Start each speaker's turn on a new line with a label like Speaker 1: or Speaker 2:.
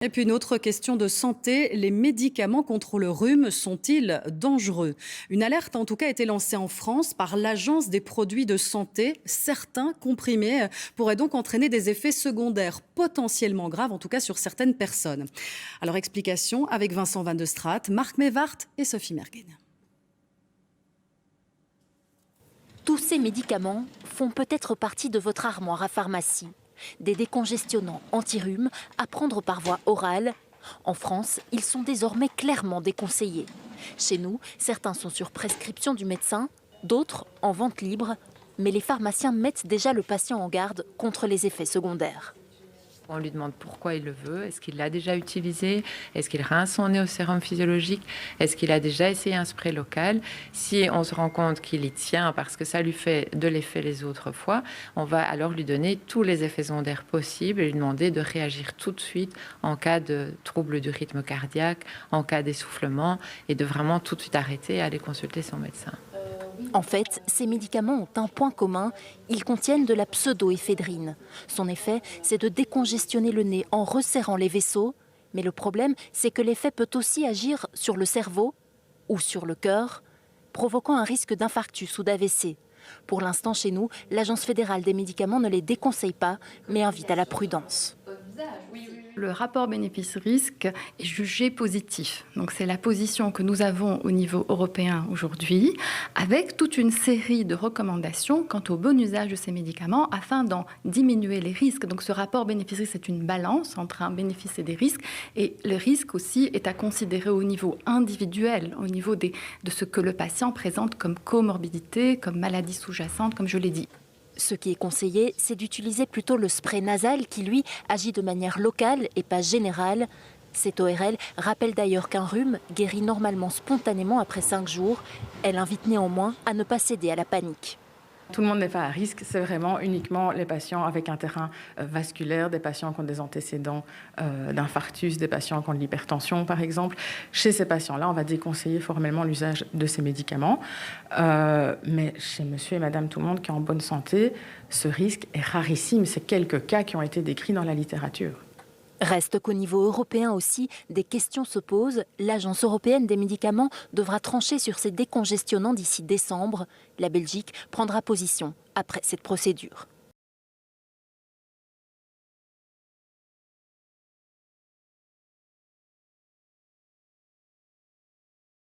Speaker 1: Et puis une autre question de santé, les médicaments contre le rhume sont-ils dangereux? Une alerte en tout cas a été lancée en France par l'Agence des produits de santé. Certains comprimés pourraient donc entraîner des effets secondaires potentiellement graves, en tout cas sur certaines personnes. Alors explication avec Vincent Van de Straat, Marc Mevart et Sophie Mergen.
Speaker 2: Tous ces médicaments font peut-être partie de votre armoire à pharmacie. Des décongestionnants anti-rhume à prendre par voie orale. En France, ils sont désormais clairement déconseillés. Chez nous, certains sont sur prescription du médecin, d'autres en vente libre. Mais les pharmaciens mettent déjà le patient en garde contre les effets secondaires.
Speaker 3: On lui demande pourquoi il le veut, est-ce qu'il l'a déjà utilisé, est-ce qu'il rince son nez au sérum physiologique, est-ce qu'il a déjà essayé un spray local. Si on se rend compte qu'il y tient parce que ça lui fait de l'effet les autres fois, on va alors lui donner tous les effets secondaires possibles et lui demander de réagir tout de suite en cas de trouble du rythme cardiaque, en cas d'essoufflement et de vraiment tout de suite arrêter et aller consulter son médecin.
Speaker 2: En fait, ces médicaments ont un point commun, ils contiennent de la pseudoéphédrine. Son effet, c'est de décongestionner le nez en resserrant les vaisseaux. Mais le problème, c'est que l'effet peut aussi agir sur le cerveau ou sur le cœur, provoquant un risque d'infarctus ou d'AVC. Pour l'instant, chez nous, l'Agence fédérale des médicaments ne les déconseille pas, mais invite à la prudence.
Speaker 4: Le rapport bénéfice-risque est jugé positif. Donc c'est la position que nous avons au niveau européen aujourd'hui, avec toute une série de recommandations quant au bon usage de ces médicaments afin d'en diminuer les risques. Donc ce rapport bénéfice-risque, c'est une balance entre un bénéfice et des risques. Et le risque aussi est à considérer au niveau individuel, au niveau de ce que le patient présente comme comorbidité, comme maladie sous-jacente, comme je l'ai dit.
Speaker 2: Ce qui est conseillé, c'est d'utiliser plutôt le spray nasal qui, lui, agit de manière locale et pas générale. Cette ORL rappelle d'ailleurs qu'un rhume guérit normalement spontanément après 5 jours. Elle invite néanmoins à ne pas céder à la panique.
Speaker 5: Tout le monde n'est pas à risque, c'est vraiment uniquement les patients avec un terrain vasculaire, des patients qui ont des antécédents d'infarctus, des patients qui ont de l'hypertension par exemple. Chez ces patients-là, on va déconseiller formellement l'usage de ces médicaments. Mais chez monsieur et madame tout le monde qui est en bonne santé, ce risque est rarissime. C'est quelques cas qui ont été décrits dans la littérature.
Speaker 2: Reste qu'au niveau européen aussi, des questions se posent. L'Agence européenne des médicaments devra trancher sur ces décongestionnants d'ici décembre. La Belgique prendra position après cette procédure.